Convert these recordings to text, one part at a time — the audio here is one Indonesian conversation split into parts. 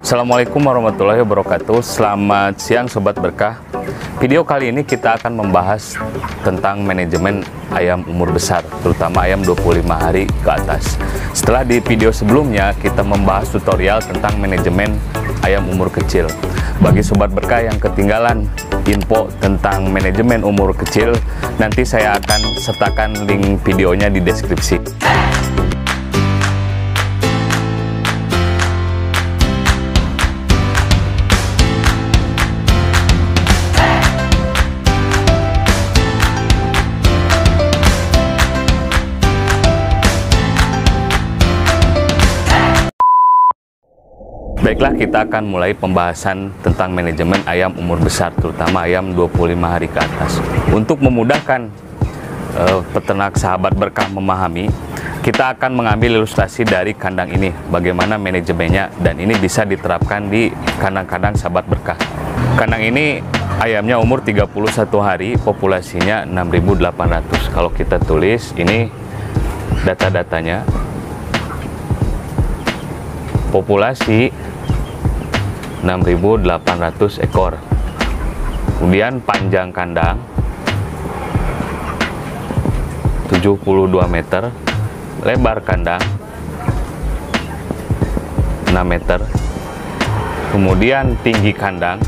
Assalamualaikum warahmatullahi wabarakatuh. Selamat siang Sobat Berkah. Video kali ini kita akan membahas tentang manajemen ayam umur besar, terutama ayam 25 hari ke atas. Setelah di video sebelumnya kita membahas tutorial tentang manajemen ayam umur kecil. Bagi Sobat Berkah yang ketinggalan info tentang manajemen umur kecil, nanti saya akan sertakan link videonya di deskripsi. Baiklah, kita akan mulai pembahasan tentang manajemen ayam umur besar, terutama ayam 25 hari ke atas. Untuk memudahkan peternak Sahabat Berkah memahami, kita akan mengambil ilustrasi dari kandang ini, bagaimana manajemennya, dan ini bisa diterapkan di kandang-kandang Sahabat Berkah. Kandang ini ayamnya umur 31 hari, populasinya 6.800. Kalau kita tulis, ini data-datanya. Populasi 6.800 ekor. Kemudian panjang kandang 72 meter, lebar kandang 6 meter. Kemudian tinggi kandang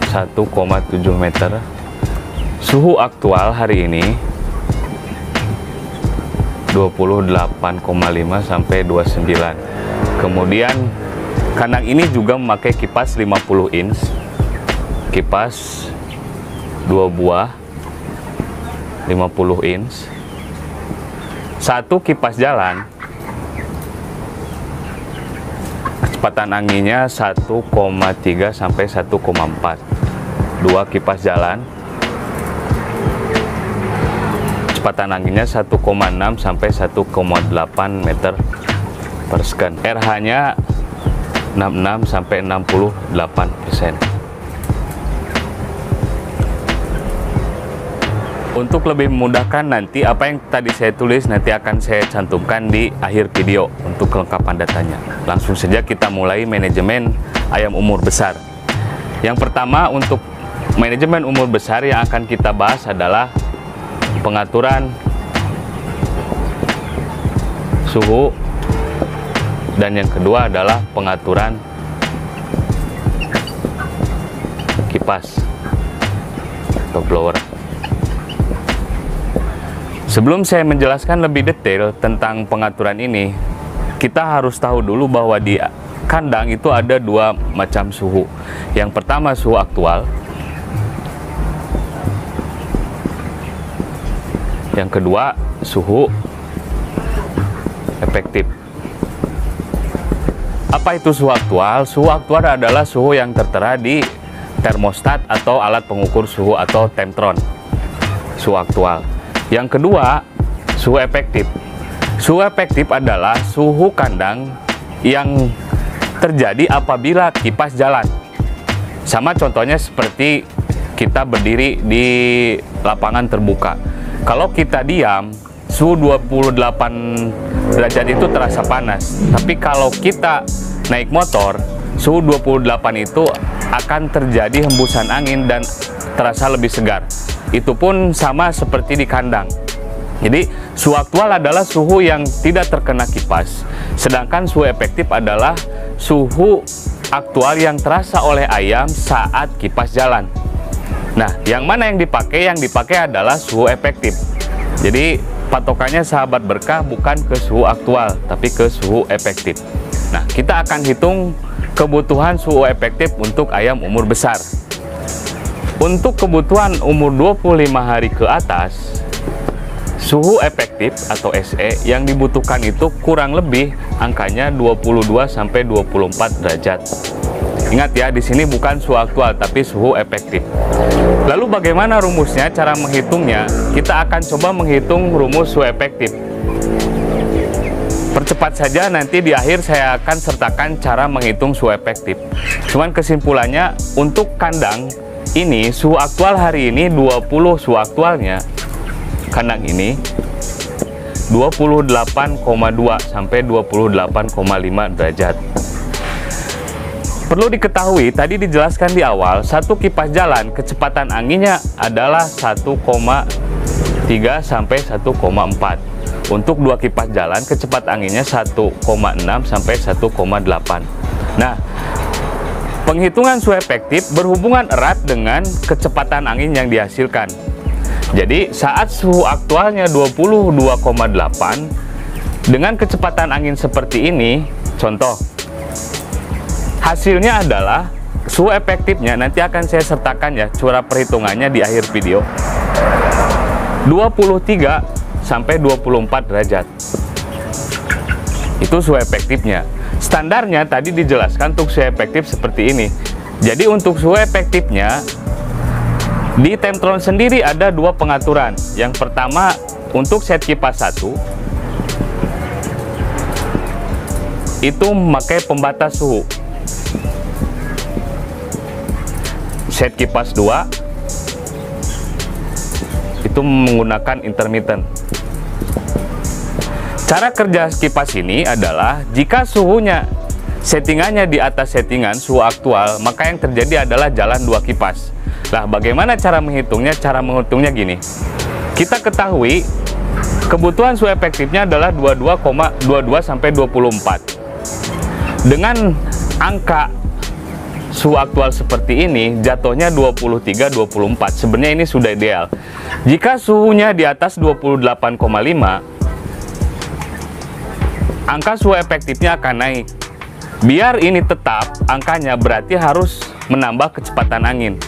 1,7 meter. Suhu aktual hari ini 28,5 sampai 29. Kemudian kandang ini juga memakai kipas 50 inch, kipas 2 buah 50 inch, satu kipas jalan, kecepatan anginnya 1,3 sampai 1,4, dua kipas jalan, kecepatan anginnya 1,6 sampai 1,8 meter per second. RH-nya 66 sampai 68%. Untuk lebih memudahkan, nanti apa yang tadi saya tulis nanti akan saya cantumkan di akhir video untuk kelengkapan datanya. Langsung saja kita mulai manajemen ayam umur besar. Yang pertama, untuk manajemen umur besar yang akan kita bahas adalah pengaturan suhu, dan yang kedua adalah pengaturan kipas atau blower. Sebelum saya menjelaskan lebih detail tentang pengaturan ini, kita harus tahu dulu bahwa di kandang itu ada dua macam suhu. Yang pertama suhu aktual, yang kedua suhu efektif. Apa itu suhu aktual? Suhu aktual adalah suhu yang tertera di termostat atau alat pengukur suhu atau Temptron. Suhu aktual. Yang kedua, suhu efektif. Suhu efektif adalah suhu kandang yang terjadi apabila kipas jalan. Sama contohnya seperti kita berdiri di lapangan terbuka. Kalau kita diam, suhu 28 derajat itu terasa panas. Tapi kalau kita naik motor, suhu 28 itu akan terjadi hembusan angin dan terasa lebih segar. Itu pun sama seperti di kandang. Jadi suhu aktual adalah suhu yang tidak terkena kipas, sedangkan suhu efektif adalah suhu aktual yang terasa oleh ayam saat kipas jalan. Nah, yang mana yang dipakai? Yang dipakai adalah suhu efektif. Jadi patokannya Sahabat Berkah bukan ke suhu aktual, tapi ke suhu efektif. Nah, kita akan hitung kebutuhan suhu efektif untuk ayam umur besar. Untuk kebutuhan umur 25 hari ke atas, suhu efektif atau SE yang dibutuhkan itu kurang lebih angkanya 22 sampai 24 derajat. Ingat ya, di sini bukan suhu aktual tapi suhu efektif. Lalu bagaimana rumusnya, cara menghitungnya? Kita akan coba menghitung rumus suhu efektif. Percepat saja, nanti di akhir saya akan sertakan cara menghitung suhu efektif. Cuman kesimpulannya, untuk kandang ini suhu aktual hari ini 20 suhu aktualnya kandang ini. 28,2 sampai 28,5 derajat. Perlu diketahui, tadi dijelaskan di awal, satu kipas jalan kecepatan anginnya adalah 1,3 sampai 1,4. Untuk dua kipas jalan kecepatan anginnya 1,6 sampai 1,8. Nah, penghitungan suhu efektif berhubungan erat dengan kecepatan angin yang dihasilkan. Jadi, saat suhu aktualnya 22,8 dengan kecepatan angin seperti ini, contoh, hasilnya adalah suhu efektifnya, nanti akan saya sertakan ya cara perhitungannya di akhir video, 23 sampai 24 derajat. Itu suhu efektifnya. Standarnya tadi dijelaskan untuk suhu efektif seperti ini. Jadi untuk suhu efektifnya di Temtron sendiri ada dua pengaturan. Yang pertama, untuk set kipas 1 itu memakai pembatas suhu. Set kipas 2 itu menggunakan intermittent. Cara kerja kipas ini adalah jika suhunya settingannya di atas settingan suhu aktual, maka yang terjadi adalah jalan dua kipas. Nah, bagaimana cara menghitungnya? Cara menghitungnya gini. Kita ketahui kebutuhan suhu efektifnya adalah 22,22 sampai 24. Dengan angka suhu aktual seperti ini, jatuhnya 23-24. Sebenarnya ini sudah ideal. Jika suhunya di atas 28,5, angka suhu efektifnya akan naik. Biar ini tetap angkanya, berarti harus menambah kecepatan angin.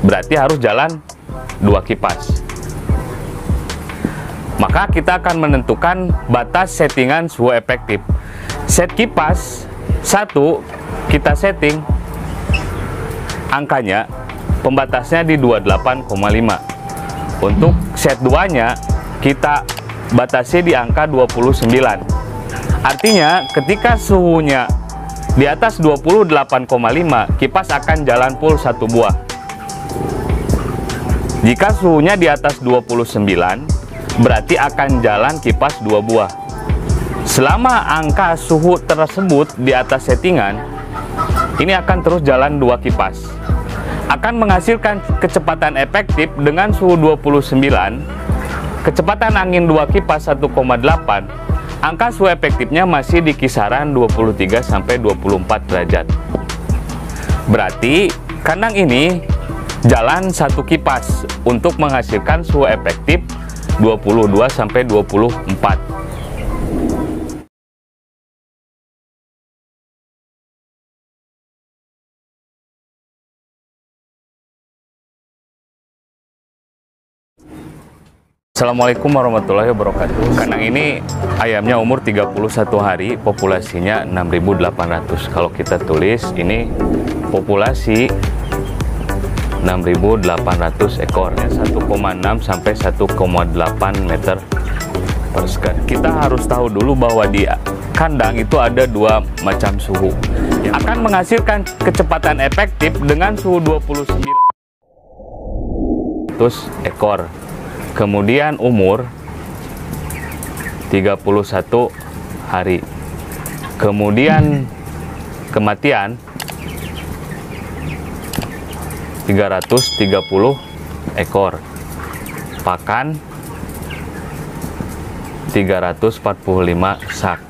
Berarti harus jalan dua kipas. Maka kita akan menentukan batas settingan suhu efektif. Set kipas 1 kita setting angkanya, pembatasnya di 28,5. Untuk set 2 nya kita batasi di angka 29. Artinya ketika suhunya di atas 28,5, kipas akan jalan full satu buah. Jika suhunya di atas 29, berarti akan jalan kipas 2 buah. Selama angka suhu tersebut di atas settingan, ini akan terus jalan 2 kipas. Akan menghasilkan kecepatan efektif dengan suhu 29, kecepatan angin 2 kipas 1,8, angka suhu efektifnya masih di kisaran 23 sampai 24 derajat. Berarti kandang ini jalan satu kipas untuk menghasilkan suhu efektif 22 sampai 24. Assalamualaikum warahmatullahi wabarakatuh. Kandang ini ayamnya umur 31 hari, populasinya 6.800. Kalau kita tulis ini populasi 6.800 ekornya 1,6 sampai 1,8 meter persegi. Kita harus tahu dulu bahwa di kandang itu ada dua macam suhu yang akan menghasilkan kecepatan efektif dengan suhu 29 ekor. Kemudian umur 31 hari. Kemudian kematian 330 ekor. Pakan 345 sak.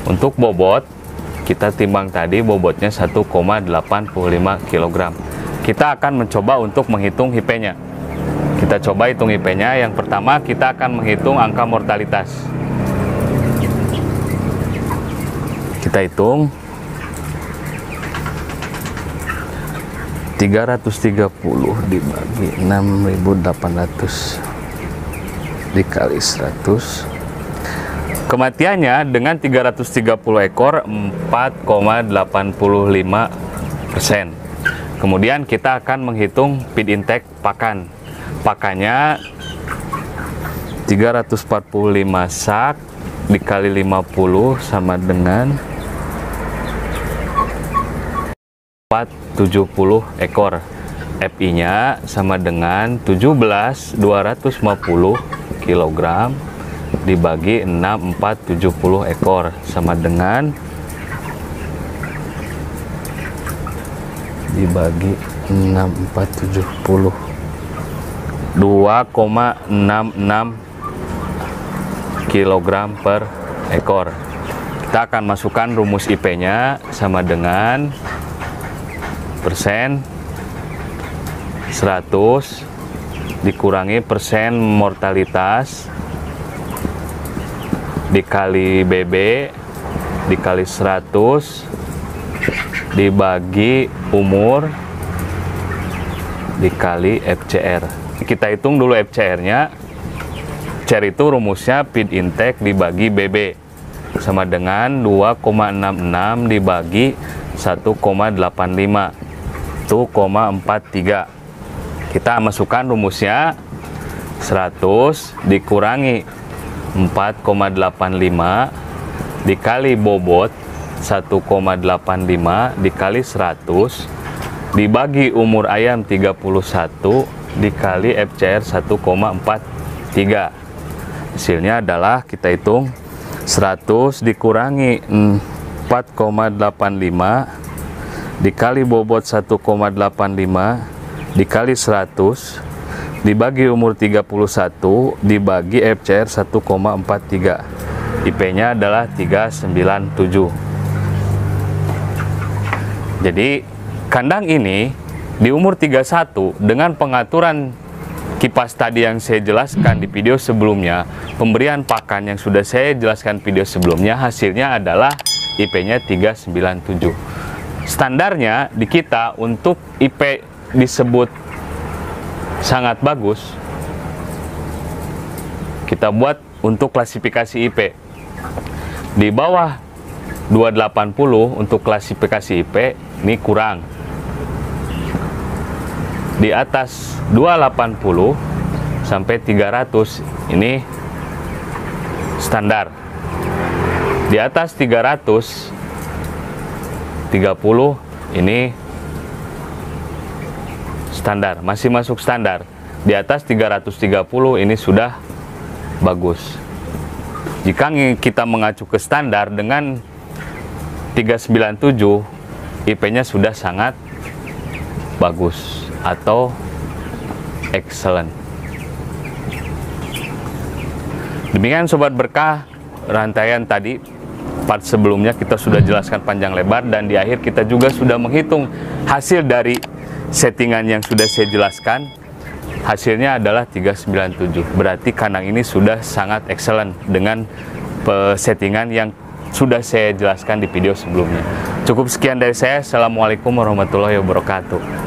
Untuk bobot, kita timbang tadi bobotnya 1,85 kg. Kita akan mencoba untuk menghitung IP-nya. Kita coba hitung IP-nya. Yang pertama kita akan menghitung angka mortalitas. Kita hitung 330 dibagi 6.800 dikali 100. Kematiannya dengan 330 ekor 4,85%. Kemudian kita akan menghitung feed intake pakan. Pakannya 345 sak dikali 50 sama dengan 470 ekor. FI-nya sama dengan 17.250 kg dibagi 6470 ekor sama dengan dibagi 6470 2,66 kg per ekor. Kita akan masukkan rumus IP-nya sama dengan persen 100 dikurangi persen mortalitas dikali BB dikali 100 dibagi umur dikali FCR. Kita hitung dulu FCR-nya. FCR itu rumusnya feed intake dibagi BB sama dengan 2,66 dibagi 1,85 1,43. Kita masukkan rumusnya 100 dikurangi 4,85 dikali bobot 1,85 dikali 100 dibagi umur ayam 31 dikali FCR 1,43. Hasilnya adalah kita hitung 100 dikurangi 4,85 dikali bobot 1,85 dikali 100 dibagi umur 31 dibagi FCR 1,43. IP-nya adalah 397. Jadi kandang ini di umur 31 dengan pengaturan kipas tadi yang saya jelaskan di video sebelumnya, pemberian pakan yang sudah saya jelaskan video sebelumnya, hasilnya adalah IP-nya 397. Standarnya di kita untuk IP disebut sangat bagus, kita buat untuk klasifikasi IP di bawah 280 untuk klasifikasi IP ini kurang, di atas 280 sampai 300 ini standar, di atas 330 ini standar, masih masuk standar. Di atas 330 ini sudah bagus. Jika kita mengacu ke standar dengan 397, IP-nya sudah sangat bagus atau excellent. Demikian Sobat Berkah, rantaian tadi part sebelumnya kita sudah jelaskan panjang lebar, dan di akhir kita juga sudah menghitung hasil dari settingan yang sudah saya jelaskan. Hasilnya adalah 397. Berarti kandang ini sudah sangat excellent dengan settingan yang sudah saya jelaskan di video sebelumnya. Cukup sekian dari saya. Assalamualaikum warahmatullahi wabarakatuh.